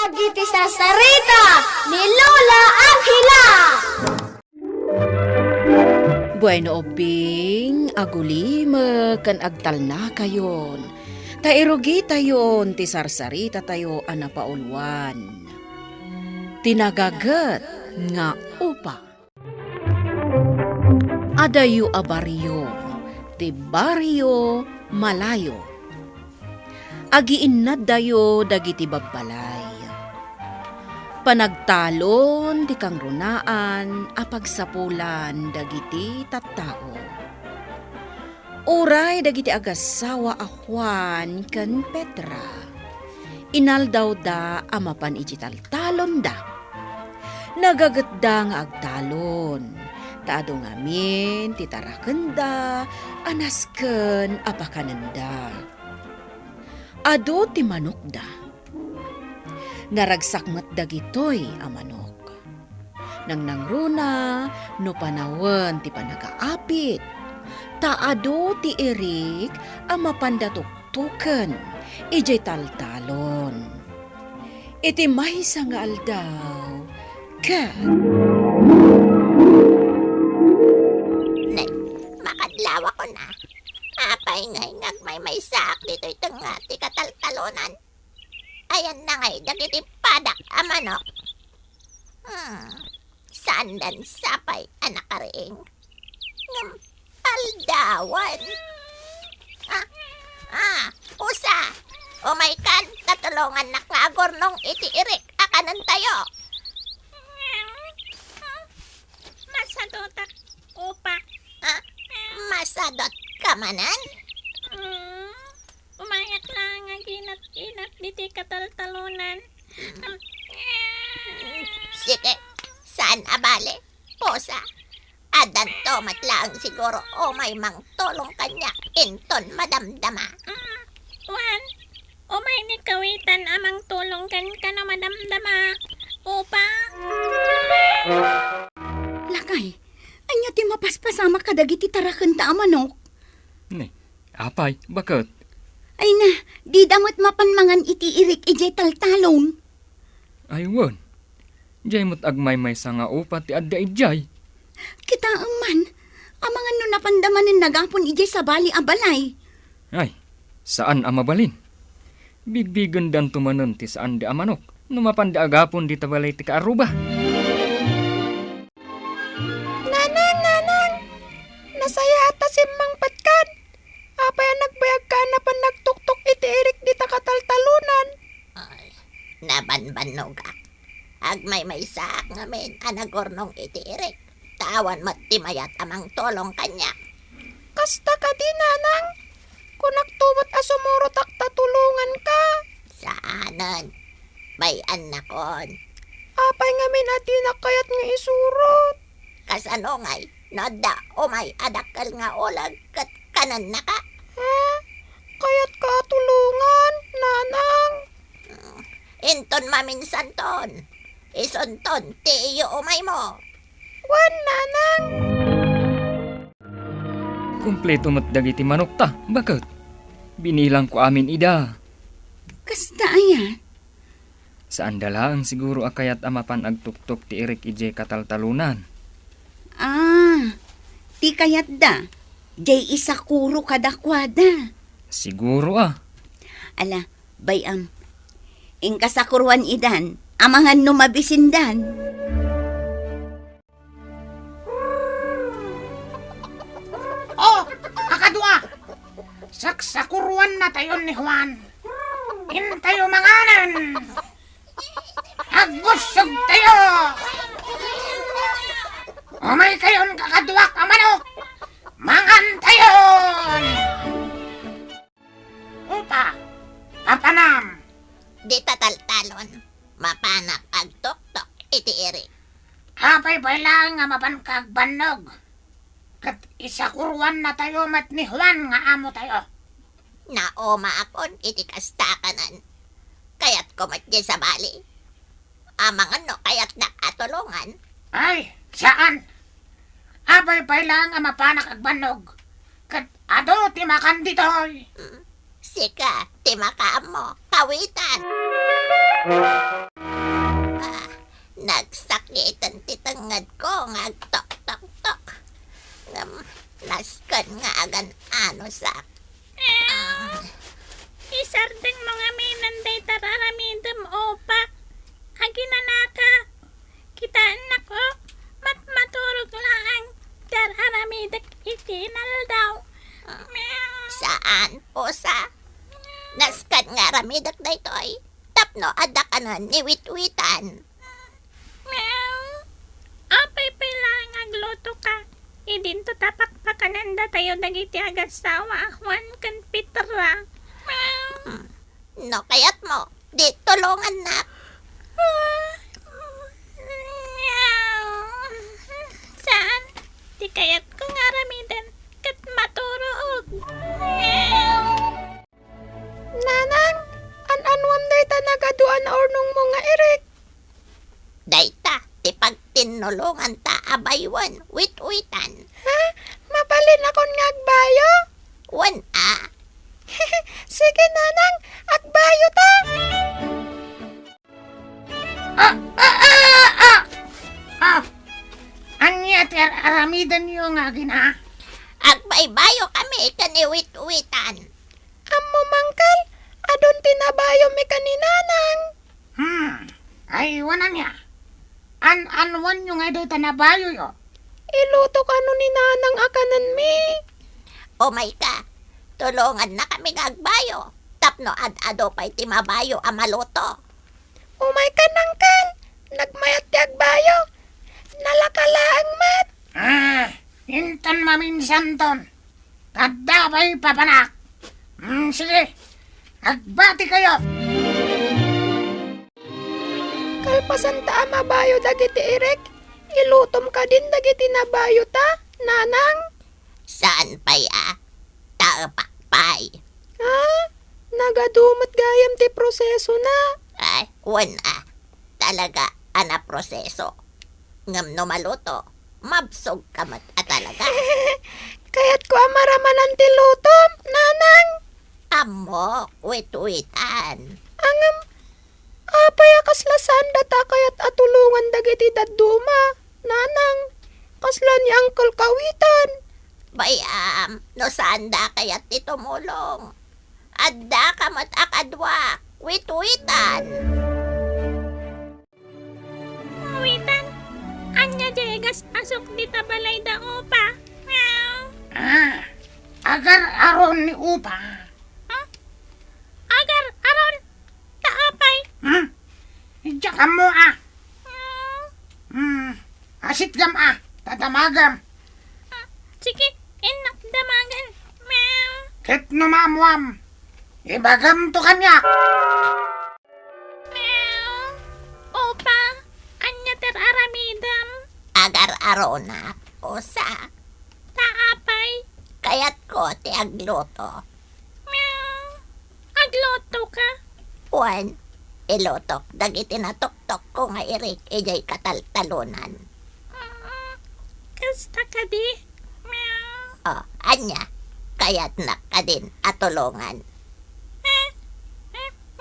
Dagiti sasarita ni Lola Angela. Bueno obing, agulime kan agtal na kayon. Tairogi tayon ti sarsarita tayo anapaulwan. Tinagagat nga upa. Adayo a baryo, ti baryo malayo. Agiinnad dayo dagiti babbalay. Panagtalon di kang runaan apagsapulan dagiti tattao. Uray dagiti agasawa a Juan ken Petra. Inaldaw da amapan iti taltalon da. Nagagatda nga agtalon. Taado ngamin titarakenda anasken apakanenda. Ado ti manok da. Naragsakmat dagitoy a manok. Nang nangruna no panawen ti panagaapit. Taado ti erik a mapandatuktuken ijay taltalon. Iti maysa nga aldaw ken Nay, makadlaw ko na. Apay ngay ngagmay sak dito itong nga ti kataltalonan. Ayan na ngay dagiti padak a manok. Sandan sapay anak karing. Ngam paldawan. Usa. Umay kan tatulungan na klagor nung iti irik akanan tayo. Masadotak upa. Masadot ka manan? Umayak lang nga ginat-inat diti kataltalunan. Sige, saan abale? Posa. Adan to matlaang siguro o may mang tulong kanya inton madamdama. Juan, umay ni kawitan amang tulong kan na madamdama. Upa. Lakay, anya ti mapaspasama kadagiti taraken ta a manok. Ne, apay, bakit? Ay na, di damot mapanmangan iti irik ijay taltalon. Ay, won. Diyay mo't agmay-may sa nga upa ti adda ijay. Kita ang man, amangan no napandamanin nagapon ijay sa bali a balay. Ay, saan amabalin? Bigbigan dan tumanon ti saan di amanok. Numapanda agapon di tabalay ti kaaruba. Nanang, nasaya ata si Mang Patkan. Apay nagbayag ka na pan nagtuktok iti erik di takataltalunan. Ay, nabanbanog ka. Agmay sak ngamin anagornong iti irik. Tawan matimayat amang tolong kanya. Kasta ka di nanang. Kung nagtumot asumuro taktatulungan ka. Saanan? Bayan na kon. Apay ngamin ati nakayat nga isurot. Kasano ngay, nada umay adakal nga olag kat kanan na ka. Kayat ka tulungan, nanang. Inton maminsan ton. Isunton, ti iyo umay mo. Wan, nanang. Kumpleto mo't dagiti manok ta, bakit? Binilang ko amin ida. Kasta aya, Saan dalaan siguro akayat amapan agtuktok ti irik ijay kataltalunan. ti kayat da, jay isakuro kadakwada. Siguro Ala, bayam, ingkasakuruan idan, amangan no mabisindan. Oh, kakadua! Saksakuruan na tayo ni Juan. Intayo manganan! Agusog tayo! Umay kayon kakadua ka manok! Mangan tayo! Upa! Papanam! Di tataltalon. Mapanak agtok-tok iti iri. Apay lang nga mabankag banog. Kat isakuruan na tayo mat ni Juan nga amo tayo. Naoma akon iti kastakanan. Kayat ko matye sa bali. Amang ano kayat nakatulungan. Ay, saan? Apay lang nga mapanak ag banog. Kat ado ti makan ditoy. Sika, timaka mo, kawitan. Nagsakitan ti tangad ko nga tok tok tok. Naskan nga agan ano sak. Isardeng mga minanday tararamidam opa. Aginanaka. Kitaan ako. Maturog lang. Tararamidak itinal daw. Meow. Saan usa? Naskan nga ramidak daytoy. Tapno ada ka na niwit-witan. Meow. Apay lang agluto ka. Idinto tapak pakananda tayo dagiti agad sawa. Juan kan Petra. Meow. No kayat mo, di tulungan na. Meow. Saan? Di kayat ko nga ramidan. Kat maturoog. Meow. Nanang, an-anwam dayta nagaduan ornong mo nga Erik. Dayta, ti pagtinulungan ta abaywan, wit-witan. Ha? Mabalin akon nga agbayo? Wan Sige nanang, agbayo ta. Anya ti aramidan niyo nga gina. agbaybayo kami kaniwit-witan. Ammo mangkal, adon tinabayo mi kaninanang. Ay wana niya. An-anwan yung nga dayta na bayo yo. Iluto ka no ni nanang akanan mi. O may ka, tulungan na kami agbayo. Tapno ad-ado pa'y timabayo amaluto. Umay ka nangkal, nagmayat ti agbayo. Nalakalaang mat. Intan maminsan ton. Kadabay papanak. Sige, agbati kayo. Kalpasan ta amabayo dagiti Erik. Ilutom ka din dagiti nabayo ta, nanang. Saan pa'y taapakpay. Ha? Nagadumot gayam ti proseso na. Ay, talaga ana proseso. Ngam no maluto, mabsog kamat talaga. Kaya't ko amaramanan ti lutom, nanang. Amo, wit-witan. Angam, apay akaslasan data kayat atulungan dagiti daduma, nanang. Kasla ni Uncle Kawitan. Bayam, no saan da kayat ti tumulong. Adda kamat akadwa, wit-witan. Witan. Anya jegas asok di tabalay da opa. Meow. Agar aron ni upa. Agar aron. Taapay. Diyak mo Asit gam tatamagam. Sige, inak damagan. Meow. Ket numamuam. Ibagam to kanya. Meow. Opa. Anya ter aramidam. Agar arona, usa. Taapay. Kayat ko ti agluto. Meow. Agloto ka. Wan, ilutok dagiti natuktok ko nga Erik ijay kataltalunan. Kasta ka di. Meow. O, anya, kayat nak ka din atulungan.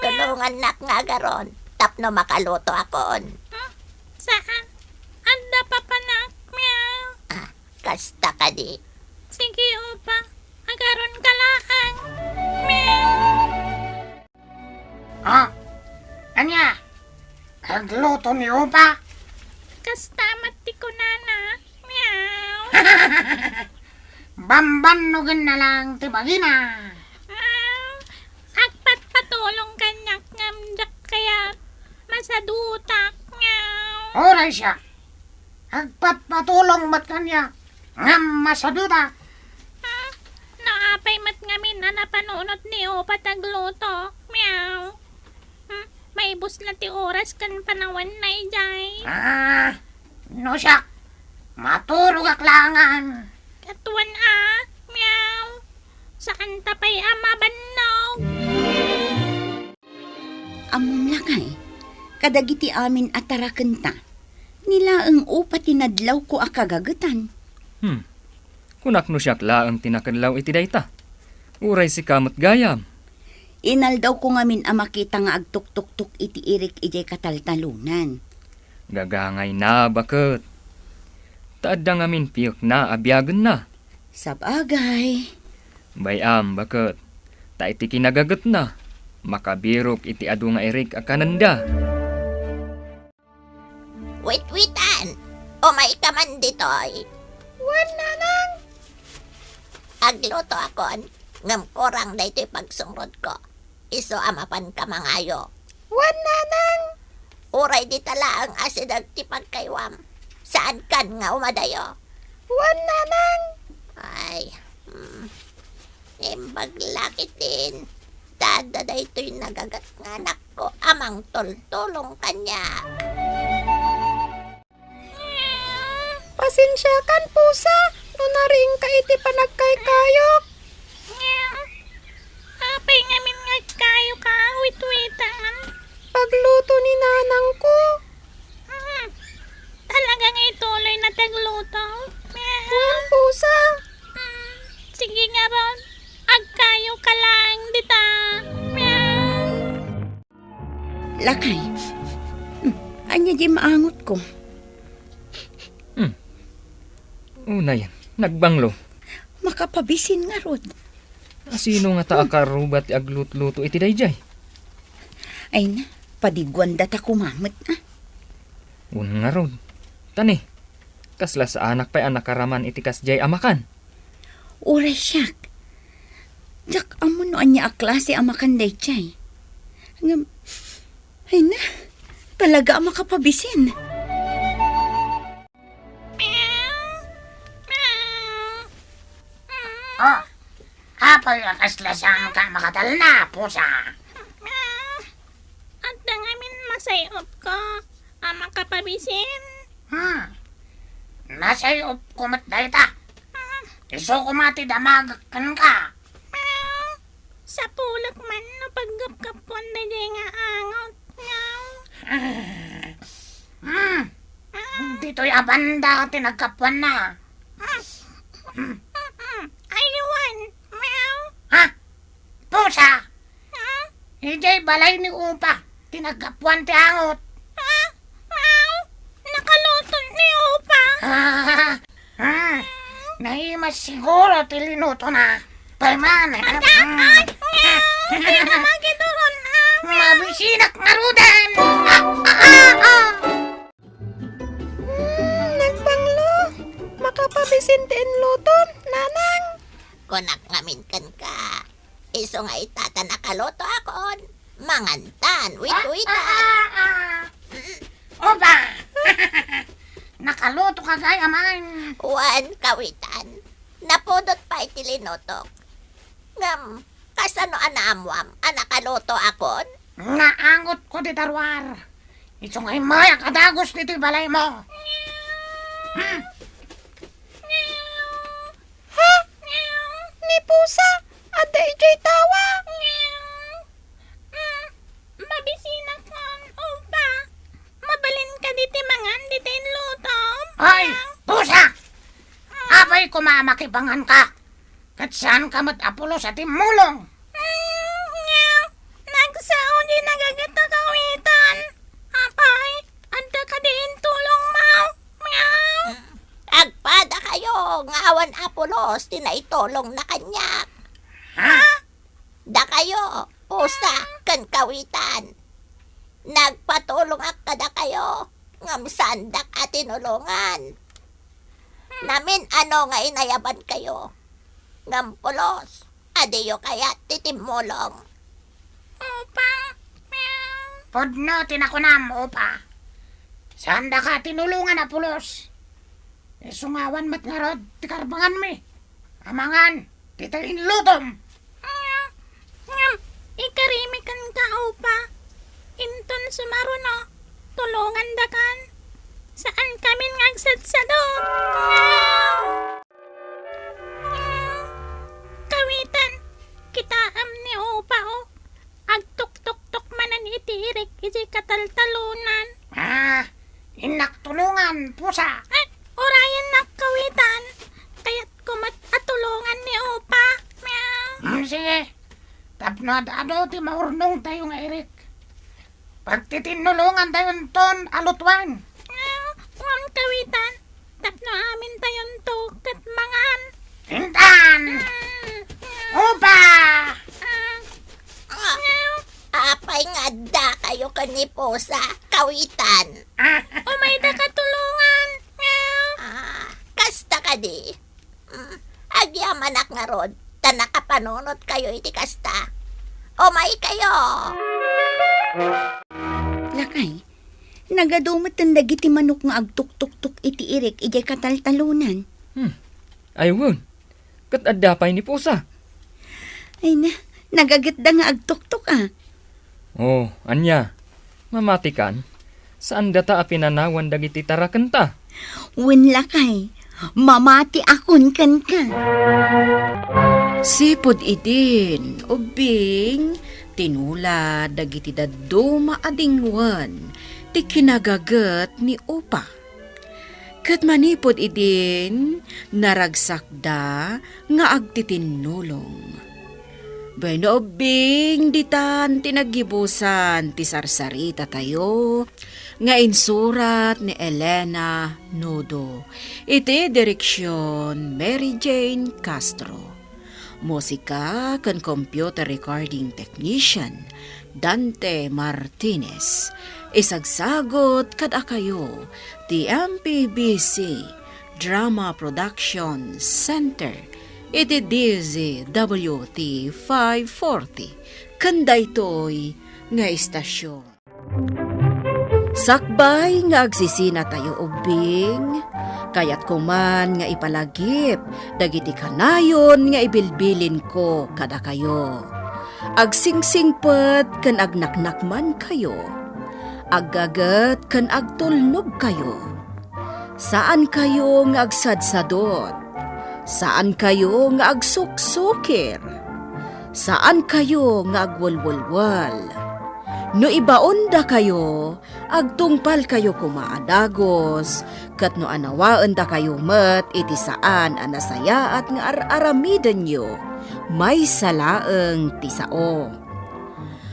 Tulungan nak nga garon, tapno makaluto akon. Saan? Anda pa panak. Meow. Kasta ka di. Sige, opa. Agaron ka lang. Meow. Anya, agluto ni upa. Kastamat ti ko nana. Meow. Bambanugin na lang ti bagina. Agpatpatulong kanyak ngamdak kaya masadutak. Meow. Oray siya. Agpatpatulong mat kanya. Ngam masaduta. Naapay mat ngamin na napanunot ni opa tagluto. Meow. May bus na ti oras kan panawan na ijay. No siya. Maturog aklangan. Katuan Meow. Saan tapay mabannog? Amom lakay, kadagiti amin ataraken ta. Nila ang upa tinadlaw ko akagagatan. Kunak no siyak laang tinakanlaw iti dayta. Uray si kamot gayam. Inal daw ko ngamin ang makita nga agtuk-tuk-tuk iti irik ijay kataltalunan. Gagangay na bakit? Taadda ngamin piyok na abyagan na. Sabagay. Bayam bakit? Ta iti kinagagat na. Makabirok iti adu nga Erik a kananda. Wait-witan! Umay ka man ditoy. Wan nanang. Agluto akon. Ngam korang na ito'y pagsungrod ko. Iso amapan ka mangayo. Wan nanang. Uray di tala ang asidag ti pagkaywam. Saan kan nga umadayo? Wan nanang. Ay, imbag lakit din. Dada da ito'y nagagat nga anak ko. Amang tultulong kanya. Pasensya kan pusa. No naring ka iti panagkaykayok. Apay ngamin nga kayo ka, wit-witan. Pagluto ni nanang ko. Talagang ituloy na tagluto. Wan pusa. Sige nga ron, agkayo ka lang dita. Lakay. Anya di maangot ko. Una yan, nagbanglo. Makapabisin nga rod. Sino nga ta akarubat ti aglut-luto iti dayjay? Ay na, padigwan data kumamot na. Un nga rod. Tani, kasla sa anak pa'y anak karaman iti kasjay amakan. Uray siyak. Jak amo no anya a klase amakan day chay. Ngam, ay na, talaga ang makapabisin. Oh, apay akaslasan ka makatal na, pusa. At ngamin masayop ko, ang makapabisin. Nasayop kumat dayta. Iso kumati damagakan ka. Sa pulak man no paggapkapuan na di nga angot. Dito'y abanda tinagkapuan na. Aywan, meow. Ha? Pusa! Ijay balay ni Upa. Tinagkapuan ti angot. Meow. Nakaluto ni Opa. Naimas siguro tilinuto na. Payman. Hindi na magituron na. Mabisinak nga rudan. Nagbanglo. Makapabisin ti luton, nanang. Kunak ngamin kan ka. Iso nga itata nakaloto akon. Mangantan, wit-witan. Upa! Nakaluto ka gaya man. Wan kawitan. Napudot pa itilinutok. Ngam, kasano anamwam, anakaloto akon? Naangot ko di tarwar. Iso nga'y maya kadagos dito balay mo. Ha? Ni pusa. Ate ijay tawa. Mabisinak kan, Opa. Mabalin ka diti mangan diti luto. Ay, pusa! Apay kumamakibangan ka. Kat saan ka mat-apulo sa timulong? Nagsao di nagagata kawitan. Apay, anda ka din tulong mau. Meow. Agpada kayo, ngawan apulos, tinaitolong na kanya. Ha? Da kayo, pusa, kan kawitan. Nagpatulong ak kada kayo, ngam sandak at tinulungan. Namin ano nga inayaban kayo. Ngam pulos, adiyo kaya titimulong. Opa. Meow. Podno tinakunam, Upa. Saan da ka tinulungan na pulos? Isungawan mat nga rod, tikarbangan mi. Amangan, tita inlutom. Ngam, ikarimikan ka, Opa. Inton sumaruno, tulungan dakan. Saan kami ngagsadsadot? Kawitan, kita ni Opa o. Agtuk-tuk-tuk manan itirik iti kataltalunan. Inaktulungan, pusa. Ay, orayan na kawitan. Kaya't kumat atulungan ni Opa. Meow. Sige, Tapno ado ti maurnong tayo nga Erik. Pagtitinulungan tayo ton alutwan. Huwag kawitan. Tapno amin tayon to katmangan. Hintan! Opa! Apay nga da kayo kanipo sa kawitan. O may nakatulungan. Kasta ka di. Agyamanak nga rod, ta nakapanunot kayo iti kasta. O may kayo. Lakay, nagadumot ang dagiti manok nga agtuk-tuk-tuk iti irik ijay kataltalunan. Ayun, kat addapay ni Pusa. Ay na, nagagitda nga agtuk-tuk Oh, anya, mamatikan, saan data apinanawan dagiti tarakenta? Wen lakay, mamati akon kan ka. Sipod idin, ubing, tinula dagiti daddo maadingwan, ti kinagagat ni Upa. Kat manipod idin, naragsakda nga agtitinulong. Bueno, ubing, ditan tinagibusan ti sarsarita tayo, nga insurat ni Elena Nodo. Iti direksyon Mary Jane Castro. Musika kan computer recording technician Dante Martinez. Isagsagot kada kayo ti MPBC Drama Production Center. Iti DZWT 540. Kanda ito'y nga istasyon. Sakbay nga agsisina tayo ubing, kayat kuman nga ipalagip, dagiti kanayon nga ibilbilin ko kada kayo. Agsingsingpet kan agnaknakman kayo, aggagat kan agtulnog kayo. Saan kayo nga agsadsadot? Saan kayo nga agsuksukir? Saan kayo nga agwalwalwal? No ibaon da kayo, agtungpal kayo kumaadagos, kat no anawaan da kayo met iti saan anasaya at nga aramidan nyo, may salaeng tisao.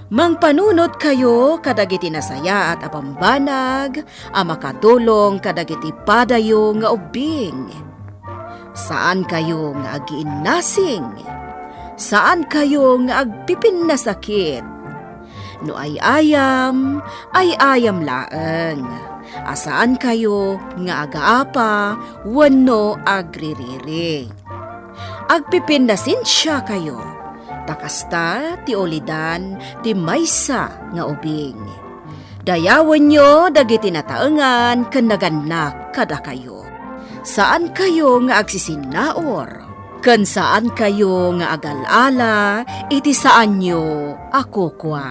Mangpanunot kayo kadagiti nasaya at apambanag, amakatulong kadagiti padayo nga ubing. Saan kayo nga agiinnasing? Saan kayo nga agpipin na sakit? No ay ayam laeng. Asaan kayo nga agaapa, wano agririri. Agpipin na sinsya kayo. Takasta ti olidan ti maysa nga ubing. Dayawan nyo dagiti nataengan ken naganak kada kayo. Saan kayo nga agsisinaor? Ken saan kayo nga agalala, iti saan nyo ako kwa.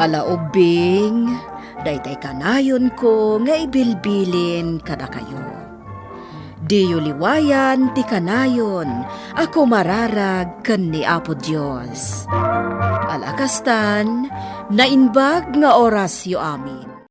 Ala ubing, daytay kanayon ko nga ibilbilin kada kayo. Diyo liwayan ti kanayon, ako mararag ken ni Apo Dios. Alakastan, nainbag nga orasyo amin.